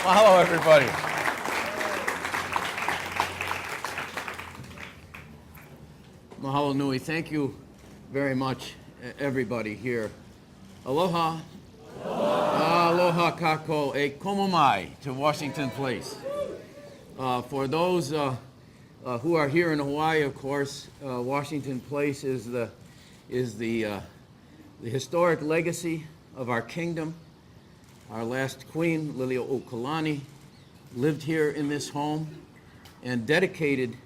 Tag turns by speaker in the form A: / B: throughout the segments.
A: Mahalo, everybody. Mahalo nui. Thank you very much, everybody here. Aloha. Aloha kako e komo mai to Washington Place. For those who are here in Hawaii, of course, Washington Place is the historic legacy of our kingdom. Our last queen, Liliuokalani, lived here in this home and dedicated,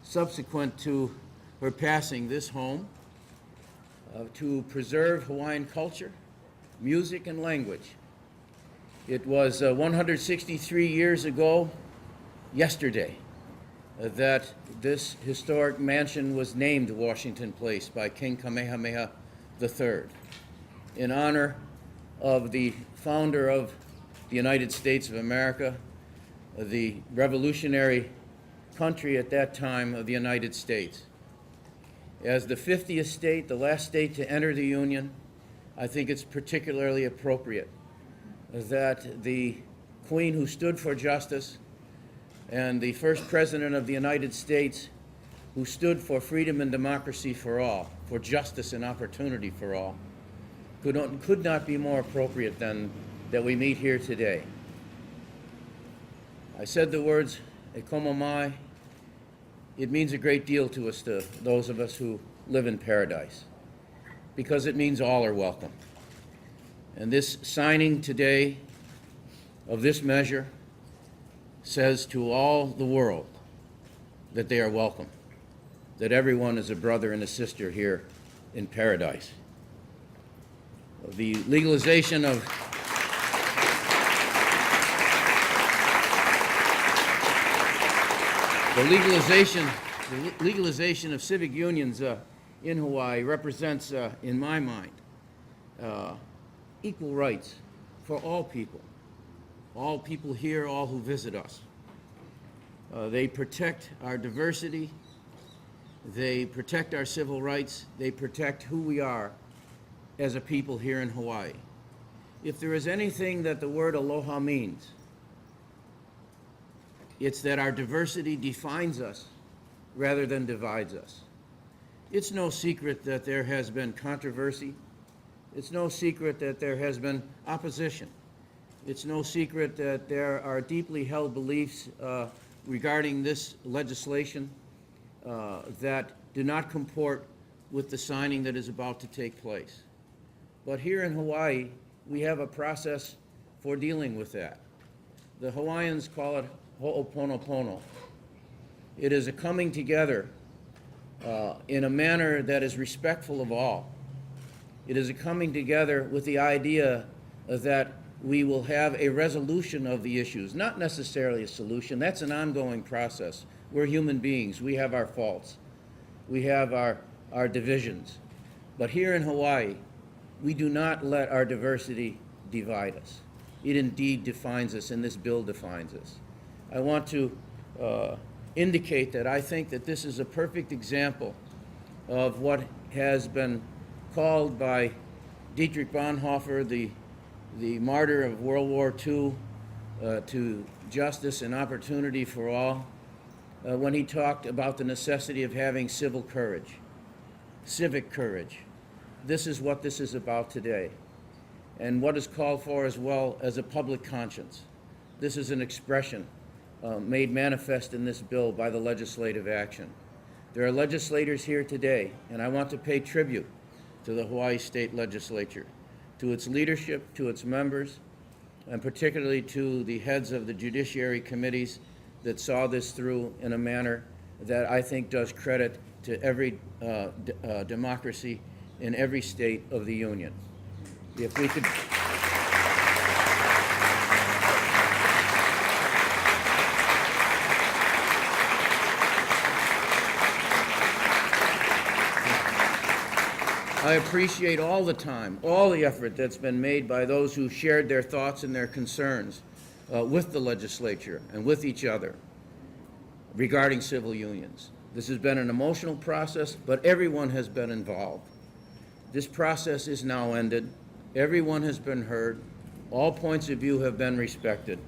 A: subsequent to her passing, this home to preserve Hawaiian culture, music, and language. It was 163 years ago, yesterday, that this historic mansion was named Washington Place by King Kamehameha III in honor of the founder of the United States of America, the revolutionary country at that time of the United States. As the 50th state, the last state to enter the Union, I think it's particularly appropriate that the Queen who stood for justice and the first President of the United States who stood for freedom and democracy for all, for justice and opportunity for all, could not be more appropriate than that we meet here today. I said the words, e komo mai. It means a great deal to us, to those of us who live in paradise, because it means all are welcome. And this signing today of this measure says to all the world that they are welcome, that everyone is a brother and a sister here in paradise. The legalization of legalization of civic unions in Hawaii represents, in my mind, equal rights for all people here, all who visit us. They protect our diversity, they protect our civil rights, they protect who we are as a people here in Hawaii. If there is anything that the word aloha means, it's that our diversity defines us rather than divides us. It's no secret that there has been controversy. It's no secret that there has been opposition. It's no secret that there are deeply held beliefs regarding this legislation that do not comport with the signing that is about to take place. But here in Hawaii, we have a process for dealing with that. The Hawaiians call it ho'oponopono. It is a coming together in a manner that is respectful of all. It is a coming together with the idea that we will have a resolution of the issues, not necessarily a solution. That's an ongoing process. We're human beings. We have our faults. We have our divisions. But here in Hawaii, we do not let our diversity divide us. It indeed defines us, and this bill defines us. I want to indicate that I think that this is a perfect example of what has been called by Dietrich Bonhoeffer, the martyr of World War II, to justice and opportunity for all, when he talked about the necessity of having civil courage, civic courage. This is what this is about today, and what is called for as well as a public conscience. This is an expression made manifest in this bill by the legislative action. There are legislators here today, and I want to pay tribute to the Hawaii State Legislature, to its leadership, to its members, and particularly to the heads of the judiciary committees that saw this through in a manner that I think does credit to every democracy in every state of the Union. If we could... I appreciate all the time, all the effort that's been made by those who shared their thoughts and their concerns with the legislature and with each other regarding civil unions. This has been an emotional process, but everyone has been involved. This process is now ended. Everyone has been heard. All points of view have been respected.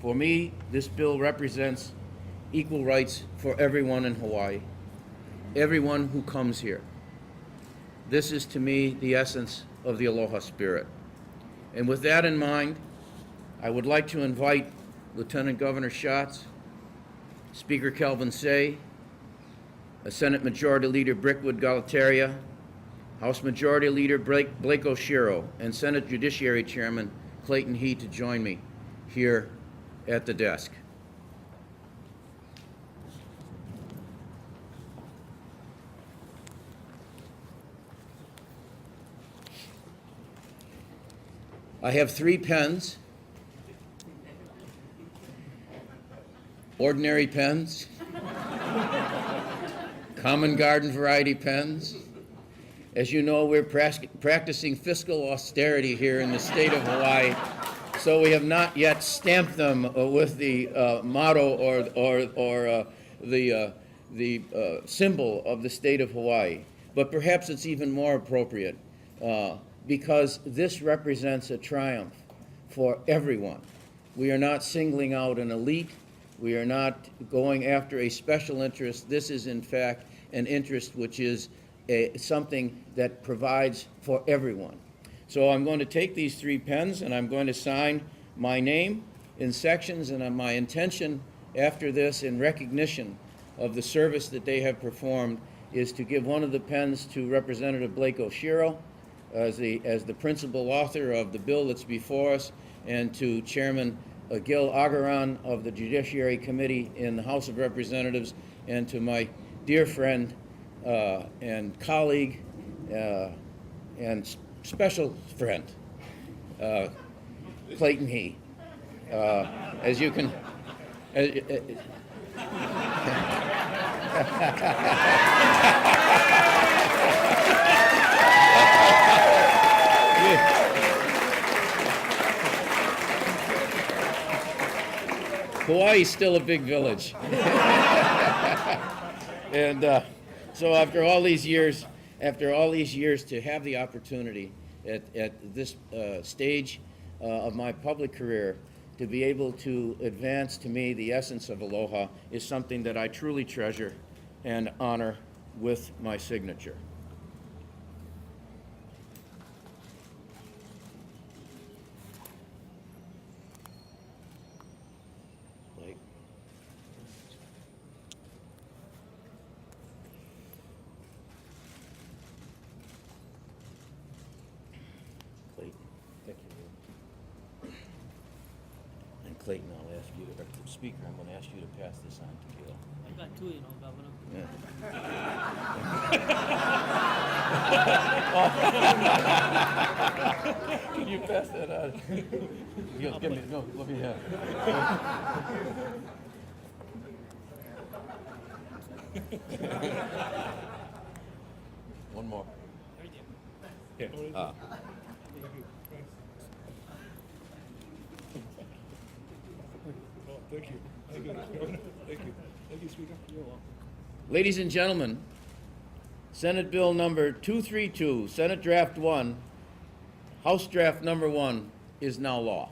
A: For me, this bill represents equal rights for everyone in Hawaii, everyone who comes here. This is, to me, the essence of the Aloha spirit. And with that in mind, I would like to invite Lieutenant Governor Schatz, Speaker Kelvin Say, Senate Majority Leader Brickwood Galataria, House Majority Leader Blake O'Shiro, and Senate Judiciary Chairman Clayton He to join me here at the desk. I have 3 pens, ordinary pens, common garden variety pens. As you know, we're practicing fiscal austerity here in the state of Hawaii, so we have not yet stamped them with the motto or the symbol of the state of Hawaii. But perhaps it's even more appropriate because this represents a triumph for everyone. We are not singling out an elite. We are not going after a special interest. This is, in fact, an interest which is something that provides for everyone. So I'm going to take these 3 pens and I'm going to sign my name in sections, and my intention after this, in recognition of the service that they have performed, is to give one of the pens to Representative Blake O'Shiro as the principal author of the bill that's before us, and to Chairman Gil Agaran of the Judiciary Committee in the House of Representatives, and to my dear friend and colleague and special friend, Clayton He. As you can... Hawaii's still a big village. And so after all these years to have the opportunity at this stage of my public career to be able to advance to me the essence of Aloha is something that I truly treasure and honor with my signature. Clayton, I'll ask you, or Speaker, I'm going to ask you to pass this on to Gil.
B: I got 2, Governor.
A: Yeah. Can you pass that on? Gil, give me, no, let me have it. One more. Here.
C: Thank you. Thank you. Thank you. Thank you, Speaker. You're welcome.
A: Ladies and gentlemen, Senate Bill number 232, Senate Draft 1, House Draft number 1 is now law.